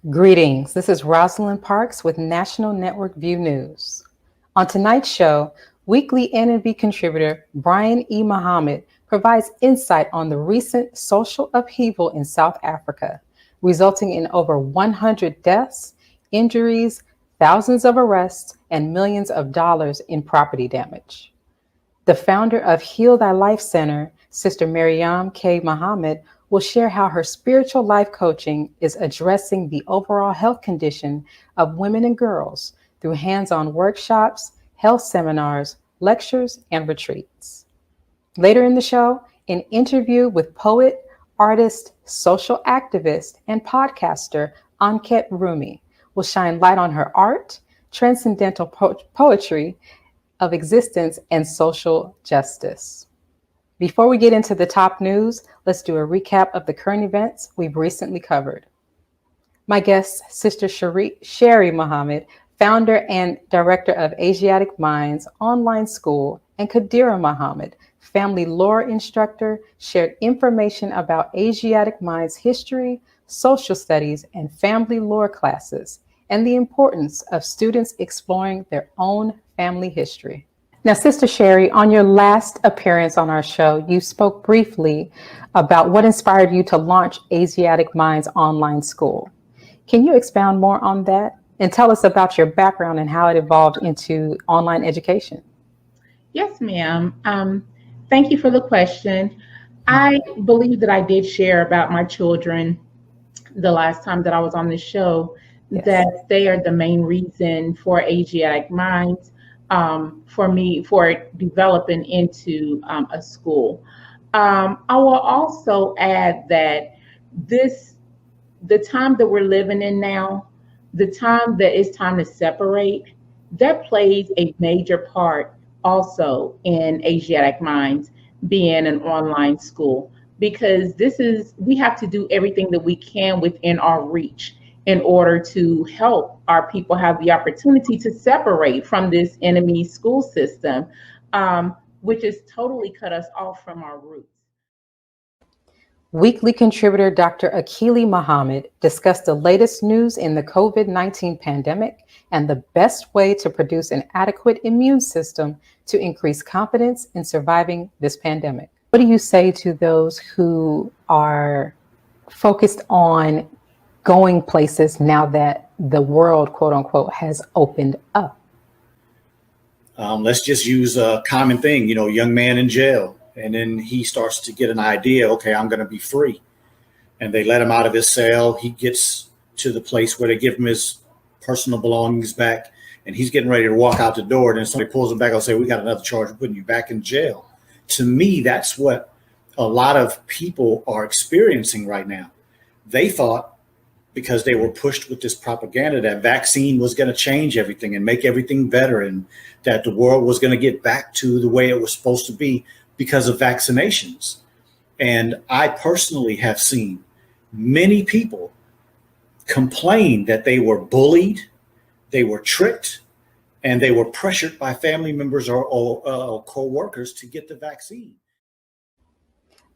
Greetings, this is Rosalind Parks with National Network View News. On tonight's show, weekly NNV contributor Brian E. Muhammad provides insight on the recent social upheaval in South Africa, resulting in over 100 deaths, injuries, thousands of arrests, and millions of dollars in property damage. The founder of Heal Thy Life Center, Sister Maryam K. Muhammad, will share how her spiritual life coaching is addressing the overall health condition of women and girls through hands-on workshops, health seminars, lectures, and retreats. Later in the show, an interview with poet, artist, social activist, and podcaster Ankhet Rumi will shine light on her art, transcendental poetry of existence, and social justice. Before we get into the top news, let's do a recap of the current events we've recently covered. My guest, Sister Sherry Muhammad, founder and director of Asiatic Minds Online School, and Kadira Muhammad, family lore instructor, shared information about Asiatic Minds history, social studies, and family lore classes, and the importance of students exploring their own family history. Now, Sister Sherry, on your last appearance on our show, you spoke briefly about what inspired you to launch Asiatic Minds Online School. Can you expound more on that and tell us about your background and how it evolved into online education? Yes, ma'am. Thank you for the question. I believe that I did share about my children the last time that I was on the show, yes, that they are the main reason for Asiatic Minds. For me, for developing into a school. I will also add that the time that we're living in now, the time that it's time to separate, that plays a major part also in Asiatic Minds being an online school, because we have to do everything that we can within our reach in order to help our people have the opportunity to separate from this enemy school system, which has totally cut us off from our roots. Weekly contributor Dr. Akili Muhammad discussed the latest news in the COVID-19 pandemic and the best way to produce an adequate immune system to increase confidence in surviving this pandemic. What do you say to those who are focused on going places now that the world, quote unquote, has opened up? Let's just use a common thing, young man in jail. And then he starts to get an idea, okay, I'm going to be free. And they let him out of his cell. He gets to the place where they give him his personal belongings back. And he's getting ready to walk out the door. And then somebody pulls him back and say, we got another charge of putting you back in jail. To me, that's what a lot of people are experiencing right now. They thought, because they were pushed with this propaganda that vaccine was going to change everything and make everything better, and that the world was going to get back to the way it was supposed to be because of vaccinations. And I personally have seen many people complain that they were bullied, they were tricked, and they were pressured by family members or co-workers to get the vaccine.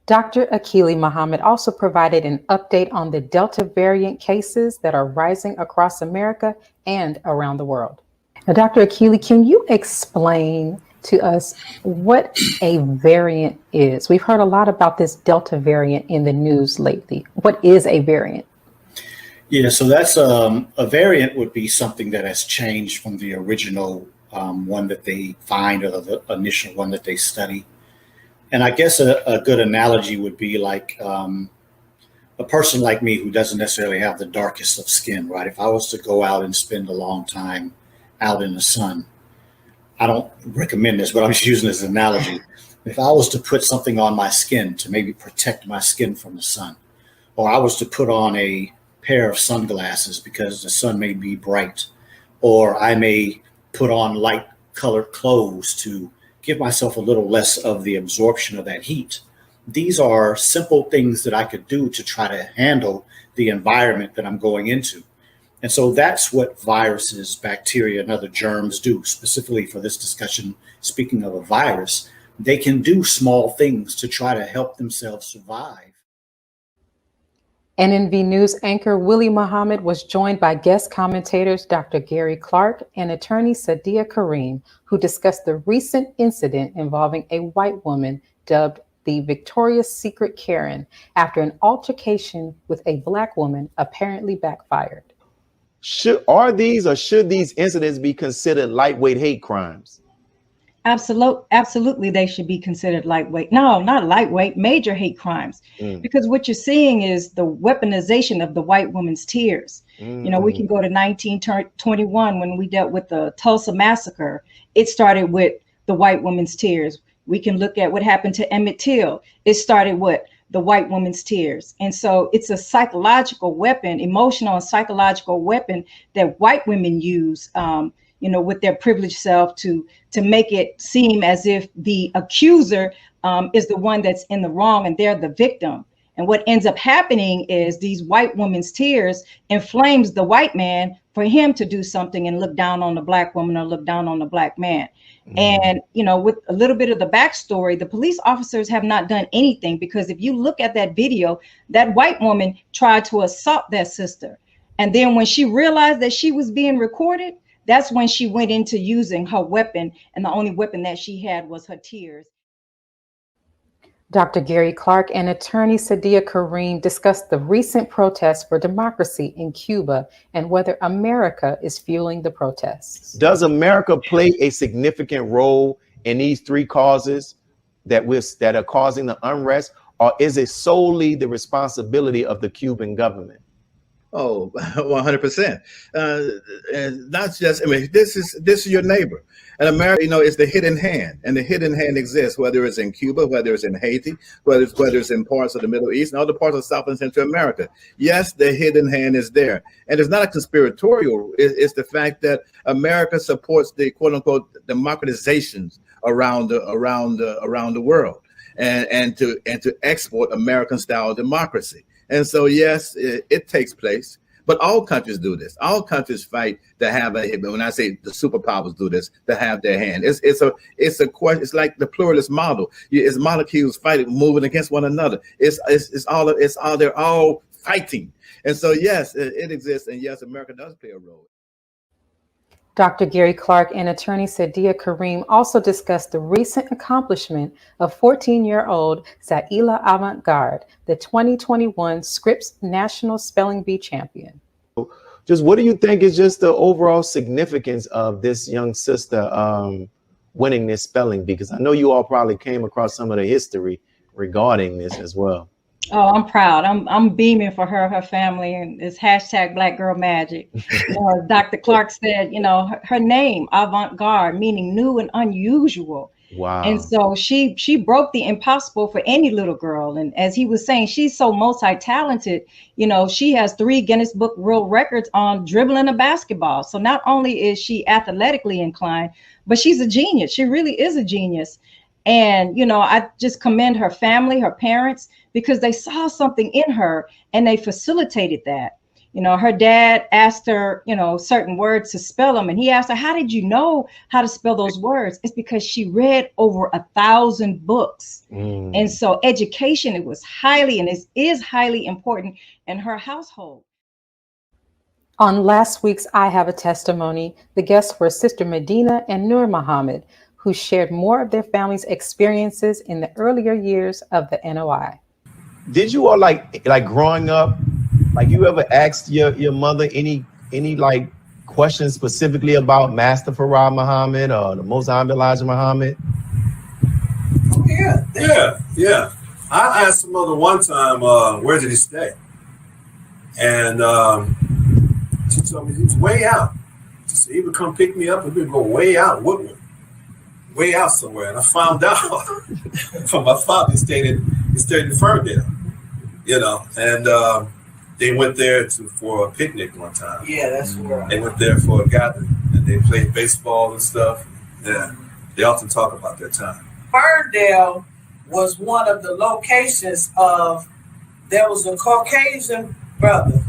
Dr. Akili Muhammad also provided an update on the Delta variant cases that are rising across America and around the world. Now, Dr. Akili, can you explain to us what a variant is? We've heard a lot about this Delta variant in the news lately. What is a variant? Yeah, so that's a variant would be something that has changed from the original one that they find, or the initial one that they study. And I guess a good analogy would be like a person like me who doesn't necessarily have the darkest of skin, right? If I was to go out and spend a long time out in the sun, I don't recommend this, but I'm just using this analogy. If I was to put something on my skin to maybe protect my skin from the sun, or I was to put on a pair of sunglasses because the sun may be bright, or I may put on light colored clothes to give myself a little less of the absorption of that heat. These are simple things that I could do to try to handle the environment that I'm going into. And so that's what viruses, bacteria, and other germs do. Specifically for this discussion, speaking of a virus, they can do small things to try to help themselves survive. NNV News anchor Willie Muhammad was joined by guest commentators Dr. Gary Clark and attorney Sadia Kareem, who discussed the recent incident involving a white woman dubbed the Victoria's Secret Karen after an altercation with a black woman apparently backfired. Should these incidents be considered lightweight hate crimes? Absolutely, they should be considered lightweight. No, not lightweight, major hate crimes. Because what you're seeing is the weaponization of the white woman's tears. You know, we can go to 1921 when we dealt with the Tulsa massacre. It started with the white woman's tears. We can look at what happened to Emmett Till. It started with the white woman's tears. And so it's a psychological weapon, emotional and psychological weapon that white women use, you know, with their privileged self to make it seem as if the accuser is the one that's in the wrong and they're the victim. And what ends up happening is these white women's tears inflames the white man for him to do something and look down on the black woman or look down on the black man. And, you know, with a little bit of the backstory, the police officers have not done anything, because if you look at that video, that white woman tried to assault that sister. And then when she realized that she was being recorded, that's when she went into using her weapon. And the only weapon that she had was her tears. Dr. Gary Clark and attorney Sadia Kareem discussed the recent protests for democracy in Cuba and whether America is fueling the protests. Does America play a significant role in these three causes that are causing the unrest, or is it solely the responsibility of the Cuban government? Oh, 100%. And not just, I mean, this is your neighbor. And America, you know, is the hidden hand, and the hidden hand exists, whether it's in Cuba, whether it's in Haiti, whether it's in parts of the Middle East and other parts of South and Central America. Yes, the hidden hand is there. And it's not a conspiratorial, it's the fact that America supports the quote unquote democratizations around the world and to export American style democracy. And so, yes, it takes place, but all countries do this. All countries fight to have when I say the superpowers do this, to have their hand. It's a question. It's like the pluralist model. It's molecules fighting, moving against one another. They're all fighting. And so, yes, it exists. And yes, America does play a role. Dr. Gary Clark and attorney Sadia Kareem also discussed the recent accomplishment of 14-year-old Zaila Avant-Garde, the 2021 Scripps National Spelling Bee champion. Just what do you think is just the overall significance of this young sister winning this spelling bee? Because I know you all probably came across some of the history regarding this as well. Oh, I'm proud. I'm beaming for her family, and it's hashtag Black Girl Magic. Dr. Clark said, you know, her name, avant-garde, meaning new and unusual. Wow. And so she broke the impossible for any little girl. And as he was saying, she's so multi-talented. You know, she has 3 Guinness Book World Records on dribbling a basketball. So not only is she athletically inclined, but she's a genius. She really is a genius. And, you know, I just commend her family, her parents, because they saw something in her and they facilitated that. You know, her dad asked her, you know, certain words to spell them. And he asked her, how did you know how to spell those words? It's because she read over 1,000 books. And so education, it was highly, and it is highly important in her household. On last week's I Have a Testimony, the guests were Sister Medina and Nur Muhammad, who shared more of their family's experiences in the earlier years of the NOI. Did you all like growing up, like you ever asked your mother any like questions specifically about Master Farad Muhammad or the Most High Elijah Muhammad? Yeah. I asked my mother one time, where did he stay? And she told me he was way out. She said he would come pick me up and we'd go way out, Woodward. Way out somewhere, and I found out from my father he stayed in Ferndale, you know, and they went there for a picnic one time. Yeah, that's where they went there for a gathering, and they played baseball and stuff. Yeah, they often talk about their time. Ferndale was one of the locations of. There was a Caucasian brother.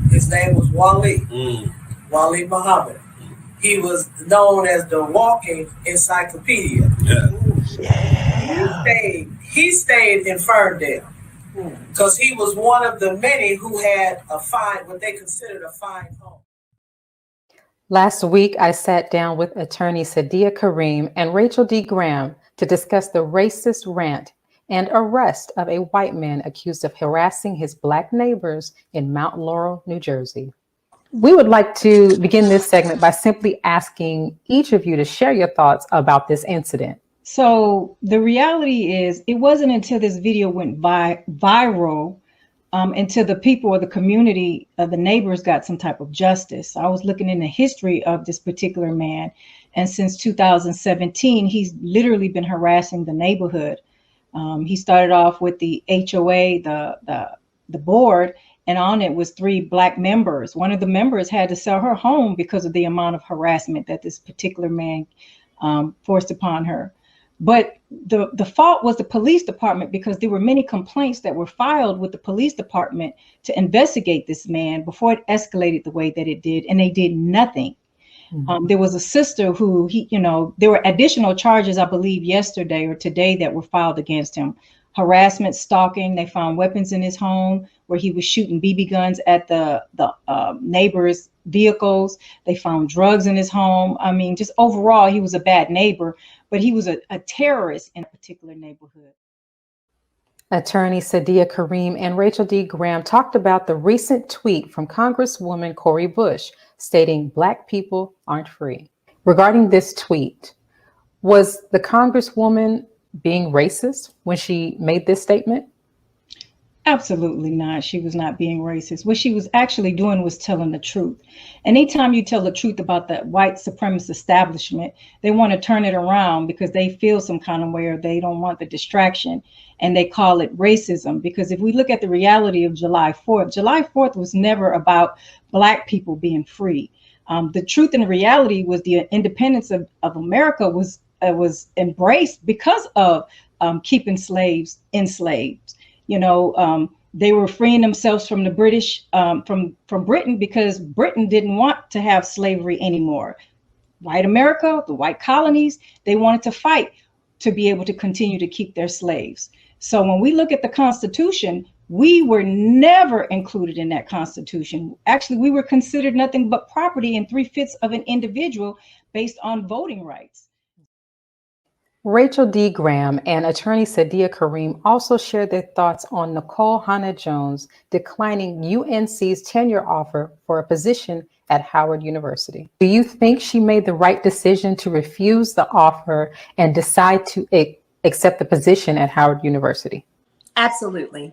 His name was Wali Muhammad. He was known as the walking encyclopedia. Yeah. He stayed in Ferndale. because he was one of the many who had what they considered a fine home. Last week, I sat down with attorney Sadia Kareem and Rachel D. Graham to discuss the racist rant and arrest of a white man accused of harassing his Black neighbors in Mount Laurel, New Jersey. We would like to begin this segment by simply asking each of you to share your thoughts about this incident. So the reality is, it wasn't until this video went viral until the people or the community of the neighbors got some type of justice. I was looking in the history of this particular man, and since 2017, he's literally been harassing the neighborhood. He started off with the HOA, the board, and on it was 3 Black members. One of the members had to sell her home because of the amount of harassment that this particular man forced upon her. But the fault was the police department, because there were many complaints that were filed with the police department to investigate this man before it escalated the way that it did, and they did nothing. There was a sister who there were additional charges, I believe, yesterday or today that were filed against him. Harassment, stalking. They found weapons in his home where he was shooting BB guns at the neighbors' vehicles. They found drugs in his home. I mean, just overall, he was a bad neighbor, but he was a terrorist in a particular neighborhood. Attorney Sadia Kareem and Rachel D. Graham talked about the recent tweet from Congresswoman Cori Bush stating Black people aren't free. Regarding this tweet, was the Congresswoman being racist when she made this statement? Absolutely not. She was not being racist. What she was actually doing was telling the truth. Anytime you tell the truth about the white supremacist establishment, they want to turn it around because they feel some kind of way, or they don't want the distraction, and they call it racism. Because if we look at the reality of July 4th was never about Black people being free. The truth and the reality was the independence of America was embraced because of keeping slaves enslaved. They were freeing themselves from the British, from Britain, because Britain didn't want to have slavery anymore. White America, the white colonies, they wanted to fight to be able to continue to keep their slaves. So when we look at the Constitution, we were never included in that Constitution. Actually, we were considered nothing but property in 3/5 of an individual based on voting rights. Rachel D. Graham and attorney Sadia Kareem also shared their thoughts on Nicole Hannah-Jones declining UNC's tenure offer for a position at Howard University. Do you think she made the right decision to refuse the offer and decide to accept the position at Howard University? Absolutely.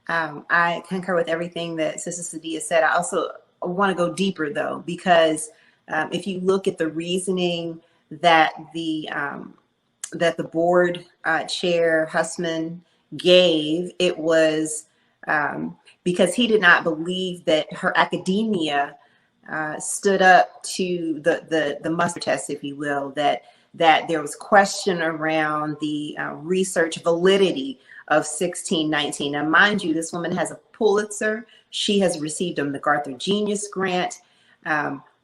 I concur with everything that Sister Sadia said. I also want to go deeper, though, because if you look at the reasoning that the board chair Hussman gave, it was because he did not believe that her academia stood up to the muster test, if you will, that there was question around the research validity of 1619. Now, mind you, this woman has a Pulitzer. She has received a MacArthur Genius Grant,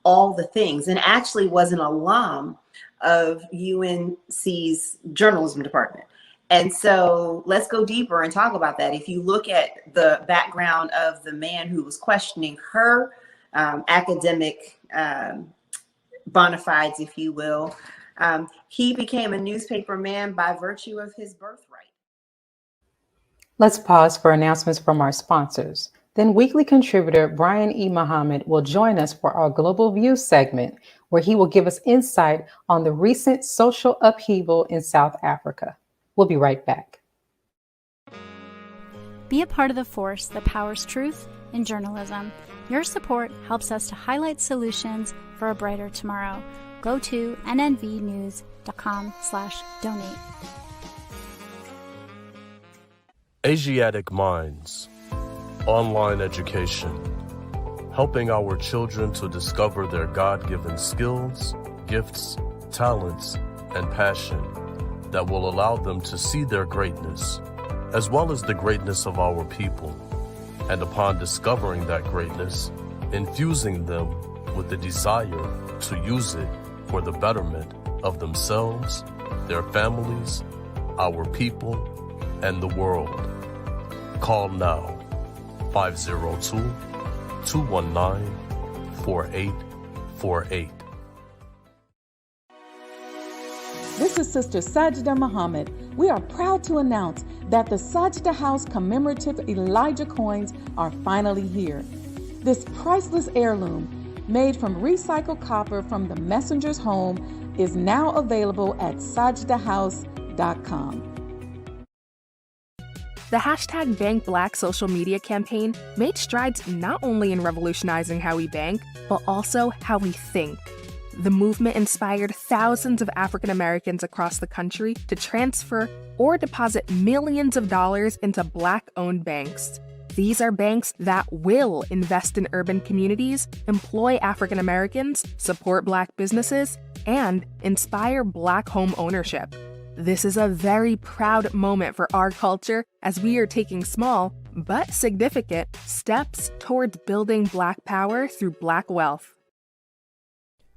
all the things, and actually was an alum of UNC's journalism department. And so let's go deeper and talk about that. If you look at the background of the man who was questioning her academic bona fides, if you will, he became a newspaper man by virtue of his birthright. Let's pause for announcements from our sponsors. Then weekly contributor Brian E. Muhammad will join us for our Global View segment, where he will give us insight on the recent social upheaval in South Africa. We'll be right back. Be a part of the force that powers truth in journalism. Your support helps us to highlight solutions for a brighter tomorrow. Go to nnvnews.com/donate. Asiatic Minds, online education, helping our children to discover their God-given skills, gifts, talents, and passion that will allow them to see their greatness, as well as the greatness of our people, and upon discovering that greatness, infusing them with the desire to use it for the betterment of themselves, their families, our people, and the world. Call now 502-219-4848. This is Sister Sajda Muhammad. We are proud to announce that the Sajda House commemorative Elijah coins are finally here. This priceless heirloom, made from recycled copper from the messenger's home, is now available at sajdahouse.com. The hashtag Bank Black social media campaign made strides not only in revolutionizing how we bank, but also how we think. The movement inspired thousands of African Americans across the country to transfer or deposit millions of dollars into Black-owned banks. These are banks that will invest in urban communities, employ African Americans, support Black businesses, and inspire Black home ownership. This is a very proud moment for our culture as we are taking small, but significant, steps towards building Black power through Black wealth.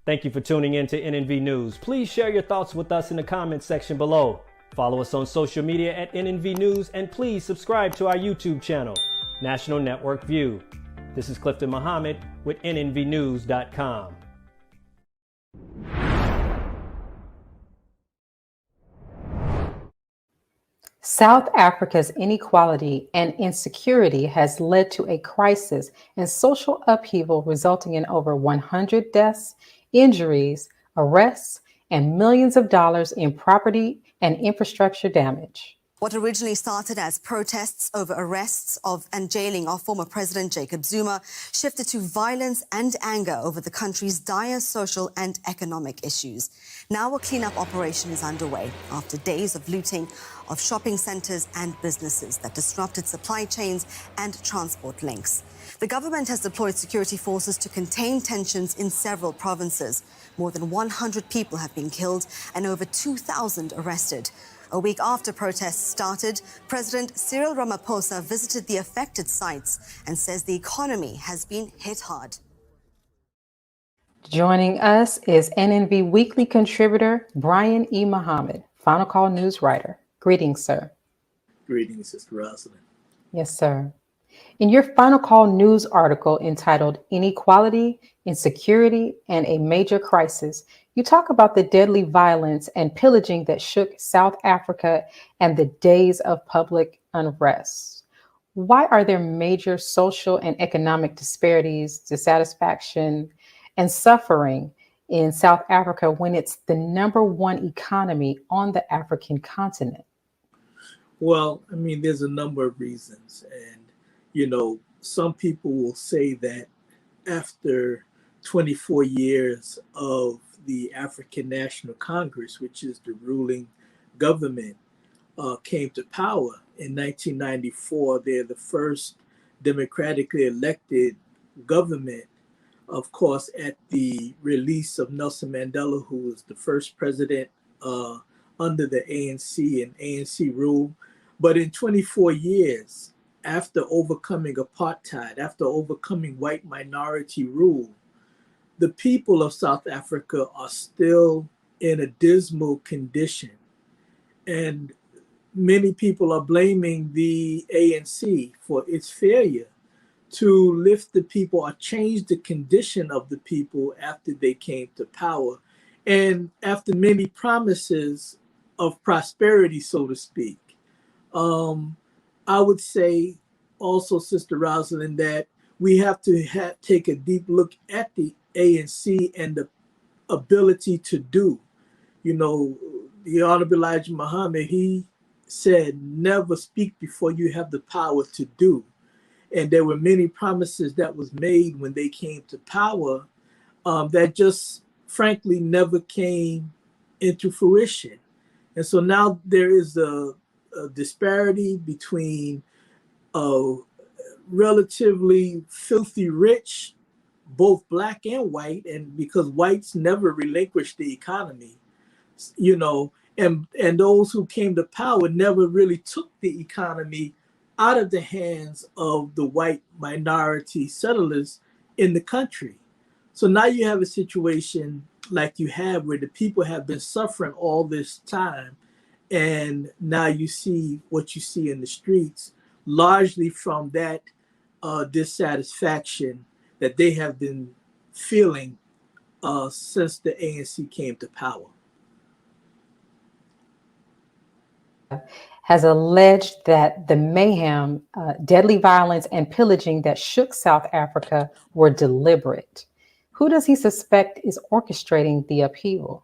Thank you for tuning in to NNV News. Please share your thoughts with us in the comments section below. Follow us on social media at NNV News, and please subscribe to our YouTube channel, National Network View. This is Clifton Muhammad with NNVnews.com. South Africa's inequality and insecurity has led to a crisis and social upheaval resulting in over 100 deaths, injuries, arrests, and millions of dollars in property and infrastructure damage. What originally started as protests over arrests and jailing of former President Jacob Zuma shifted to violence and anger over the country's dire social and economic issues. Now a cleanup operation is underway after days of looting of shopping centers and businesses that disrupted supply chains and transport links. The government has deployed security forces to contain tensions in several provinces. More than 100 people have been killed and over 2,000 arrested. A week after protests started, President Cyril Ramaphosa visited the affected sites and says the economy has been hit hard. Joining us is NNV Weekly contributor Brian E. Muhammad, Final Call News writer. Greetings, sir. Greetings, Sister Rosalind. Yes, sir. In your Final Call News article entitled Inequality, Insecurity, and a Major Crisis, you talk about the deadly violence and pillaging that shook South Africa and the days of public unrest. Why are there major social and economic disparities, dissatisfaction, and suffering in South Africa when it's the #1 economy on the African continent? Well, I mean, there's a number of reasons. And, some people will say that after 24 years of the African National Congress, which is the ruling government, came to power in 1994, they're the first democratically elected government, of course, at the release of Nelson Mandela, who was the first president under the ANC and ANC rule. But in 24 years, after overcoming apartheid, after overcoming white minority rule, the people of South Africa are still in a dismal condition. And many people are blaming the ANC for its failure to lift the people or change the condition of the people after they came to power. And after many promises of prosperity, so to speak. I would say also, Sister Rosalind, that we have to take a deep look at the ANC and the ability to do. The Honorable Elijah Muhammad, he said, never speak before you have the power to do. And there were many promises that was made when they came to power that just frankly never came into fruition. And so now there is a disparity between relatively filthy rich, both black and white, and because whites never relinquished the economy, and those who came to power never really took the economy out of the hands of the white minority settlers in the country. So now you have a situation like you have where the people have been suffering all this time, and now you see what you see in the streets. largely from that dissatisfaction that they have been feeling since the ANC came to power. Has alleged that the mayhem, deadly violence, and pillaging that shook South Africa were deliberate. Who does he suspect is orchestrating the upheaval?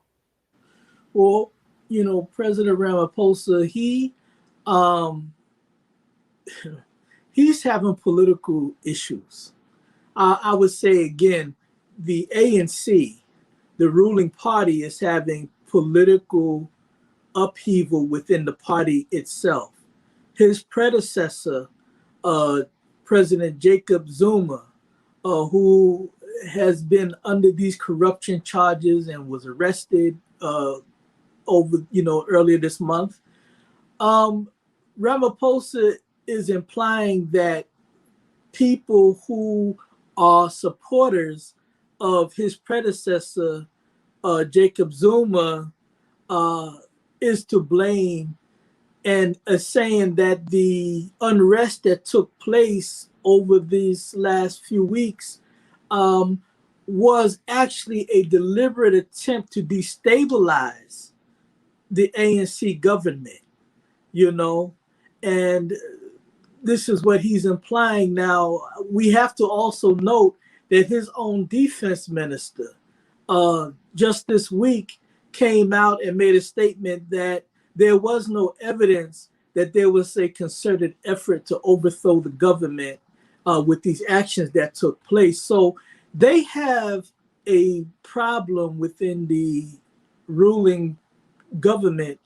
Well, President Ramaphosa, he's having political issues. I would say again, the ANC, the ruling party, is having political upheaval within the party itself. His predecessor, President Jacob Zuma, who has been under these corruption charges and was arrested earlier this month. Ramaphosa is implying that people who are supporters of his predecessor, Jacob Zuma, is to blame, and saying that the unrest that took place over these last few weeks was actually a deliberate attempt to destabilize the ANC government, and this is what he's implying. Now, we have to also note that his own defense minister just this week came out and made a statement that there was no evidence that there was a concerted effort to overthrow the government with these actions that took place. So they have a problem within the ruling government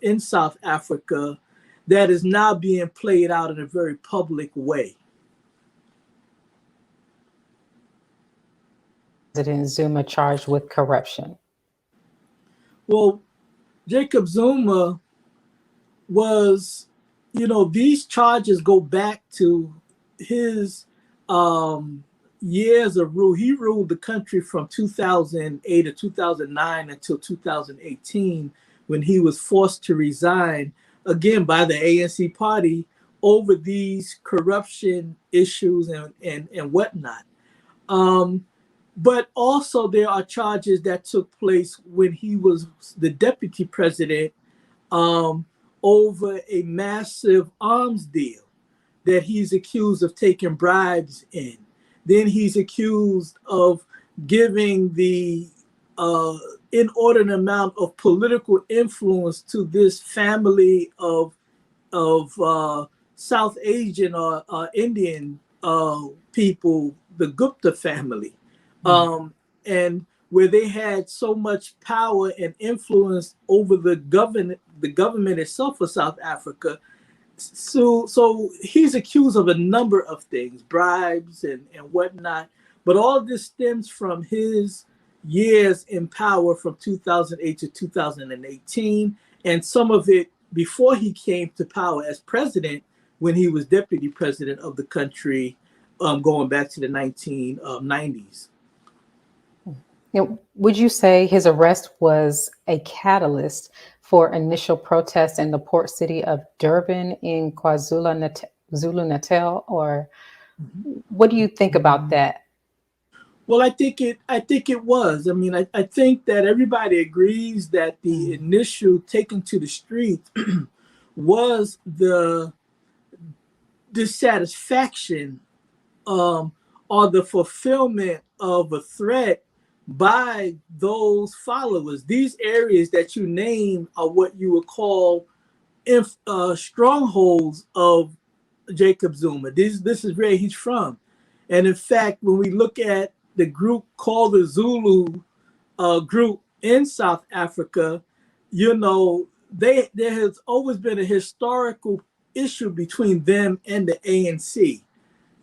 in South Africa that is now being played out in a very public way. President Zuma charged with corruption. Well, Jacob Zuma was, these charges go back to his years of rule. He ruled the country from 2008 to 2009 until 2018, when he was forced to resign, again, by the ANC party over these corruption issues and whatnot. But also there are charges that took place when he was the deputy president over a massive arms deal that he's accused of taking bribes in. Then he's accused of giving the inordinate amount of political influence to this family of South Asian or Indian people, the Gupta family. And where they had so much power and influence over the government itself of South Africa. So he's accused of a number of things, bribes and whatnot. But all of this stems from his years in power from 2008 to 2018, and some of it before he came to power as president, when he was deputy president of the country, going back to the 1990s. Would you say his arrest was a catalyst for initial protests in the port city of Durban in KwaZulu-Natal, or what do you think about that? Well, I think it was. I mean, I think that everybody agrees that the initial taking to the street was the dissatisfaction or the fulfillment of a threat by those followers. These areas that you name are what you would call strongholds of Jacob Zuma. This is where he's from. And in fact, when we look at the group called the Zulu group in South Africa, there has always been a historical issue between them and the ANC,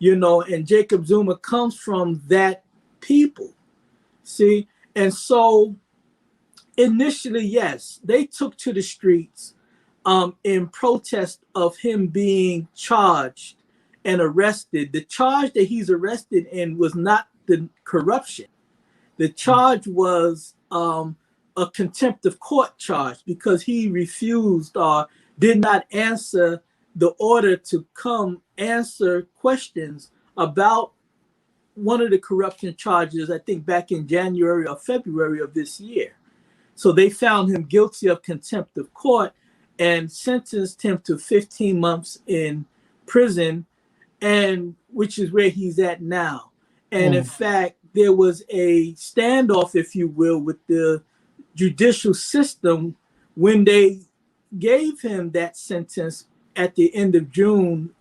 and Jacob Zuma comes from that people. See, and so initially, yes, they took to the streets in protest of him being charged and arrested. The charge that he's arrested in was not the corruption. The charge was a contempt of court charge because he refused or did not answer the order to come answer questions about one of the corruption charges, I think back in January or February of this year. So they found him guilty of contempt of court and sentenced him to 15 months in prison, and which is where he's at now. And in fact, there was a standoff, if you will, with the judicial system when they gave him that sentence at the end of June,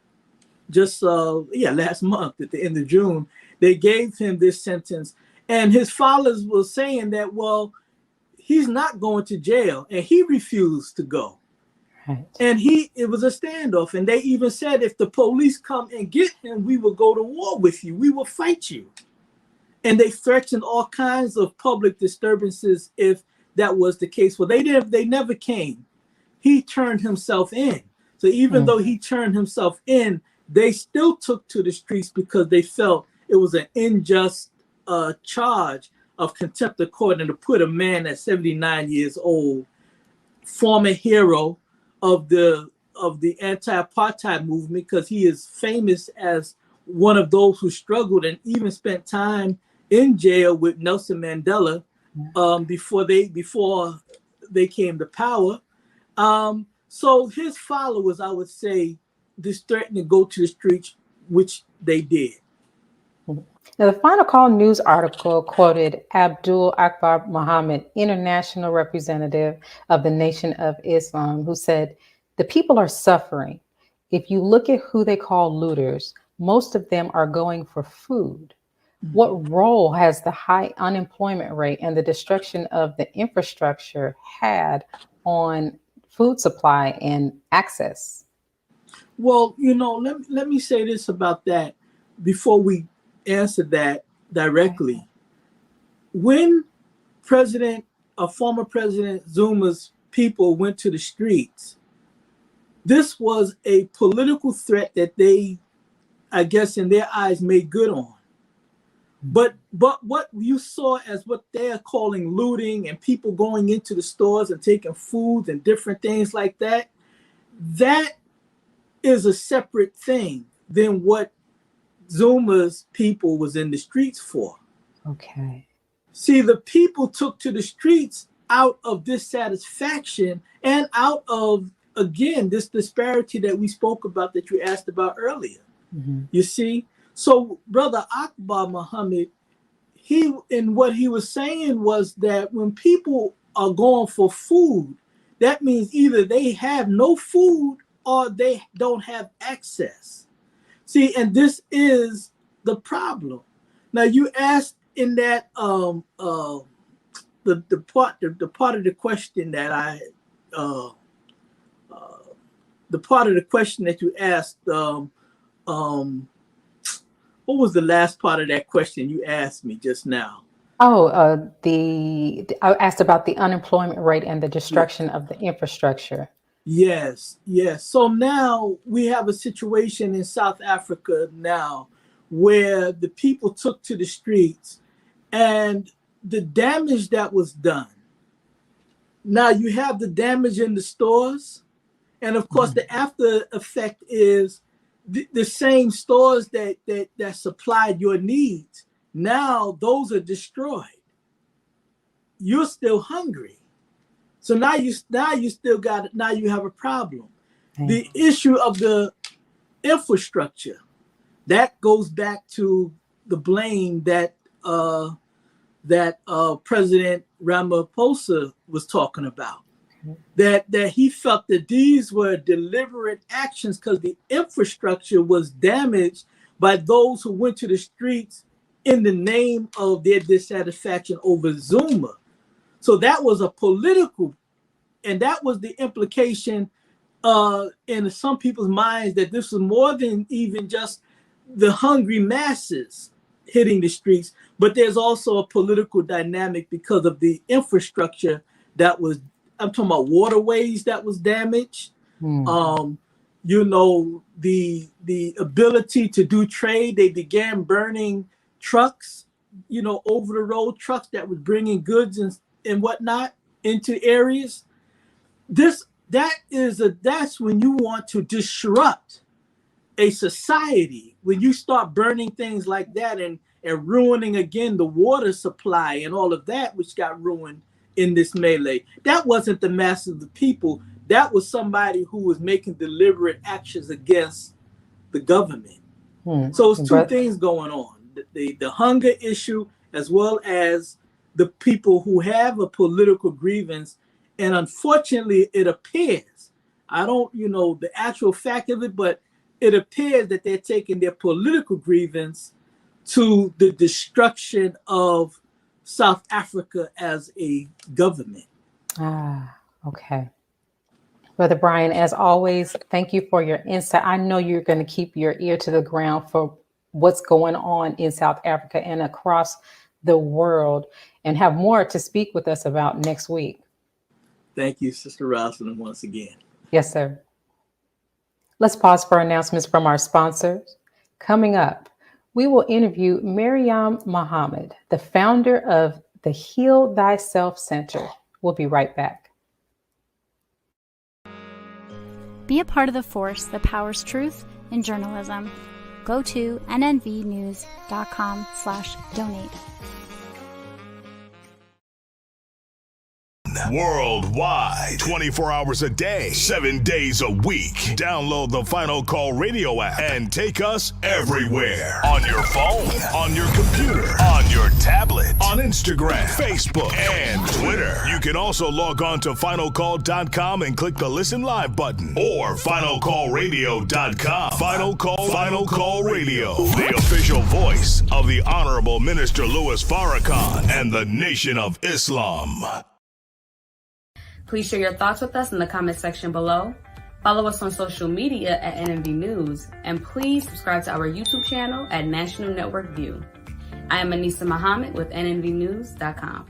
last month at the end of June. They gave him this sentence, and his followers were saying that, well, he's not going to jail, and he refused to go. Right. And it was a standoff, and they even said, if the police come and get him, we will go to war with you. We will fight you. And they threatened all kinds of public disturbances if that was the case. Well, they never came. He turned himself in. So even though he turned himself in, they still took to the streets because they felt it was an unjust charge of contempt of court, and to put a man at 79 years old, former hero of the anti-apartheid movement, because he is famous as one of those who struggled and even spent time in jail with Nelson Mandela before they came to power. So his followers, I would say, just threatened to go to the streets, which they did. Now, the Final Call news article quoted Abdul Akbar Muhammad, international representative of the Nation of Islam, who said, "The people are suffering. If you look at who they call looters, most of them are going for food. What role has the high unemployment rate and the destruction of the infrastructure had on food supply and access?" Well, let me say this about that before we answer that directly. When former President Zuma's people went to the streets, this was a political threat that they, I guess, in their eyes, made good on. But what you saw as what they're calling looting and people going into the stores and taking food and different things like that, that is a separate thing than what Zuma's people was in the streets for. Okay. See, the people took to the streets out of dissatisfaction and out of, again, this disparity that we spoke about, that you asked about earlier. You see? So Brother Akbar Muhammad, what he was saying was that when people are going for food, that means either they have no food or they don't have access. See, and this is the problem. Now, you asked in that the part of the question that the part of the question that you asked. What was the last part of that question you asked me just now? I asked about the unemployment rate and the destruction of the infrastructure. Yes. So now we have a situation in South Africa now where the people took to the streets and the damage that was done. Now you have the damage in the stores. And of course, the after effect is the same stores that supplied your needs. Now those are destroyed. You're still hungry. So now you have a problem. The issue of the infrastructure, that goes back to the blame that President Ramaphosa was talking about. That he felt that these were deliberate actions because the infrastructure was damaged by those who went to the streets in the name of their dissatisfaction over Zuma. So that was a political, and that was the implication in some people's minds, that this was more than even just the hungry masses hitting the streets, but there's also a political dynamic because of the infrastructure that was, I'm talking about waterways that was damaged. The ability to do trade. They began burning trucks, over the road trucks that was bringing goods and whatnot into areas. This that's when you want to disrupt a society, when you start burning things like that and ruining again the water supply and all of that, which got ruined in this melee. That wasn't the mass of the people. That was somebody who was making deliberate actions against the government. So it's two things going on: the hunger issue, as well as the people who have a political grievance. And unfortunately, it appears, I don't, the actual fact of it, but it appears that they're taking their political grievance to the destruction of South Africa as a government. Okay. Brother Brian, as always, thank you for your insight. I know you're going to keep your ear to the ground for what's going on in South Africa and across the world, and have more to speak with us about next week. Thank you, Sister Rosalind, once again. Yes, sir. Let's pause for announcements from our sponsors. Coming up, we will interview Maryam Muhammad, the founder of the Heal Thyself Center. We'll be right back. Be a part of the force that powers truth in journalism. Go to nnvnews.com/donate. Worldwide, 24 hours a day, 7 days a week. Download the Final Call Radio app and take us everywhere. On your phone, on your computer, on your tablet, on Instagram, Facebook, and Twitter. You can also log on to finalcall.com and click the Listen Live button, or finalcallradio.com. Final Call Radio, the official voice of the Honorable Minister Louis Farrakhan and the Nation of Islam. Please share your thoughts with us in the comment section below. Follow us on social media at NNV News, and please subscribe to our YouTube channel at National Network View. I am Anissa Muhammad with NNVnews.com.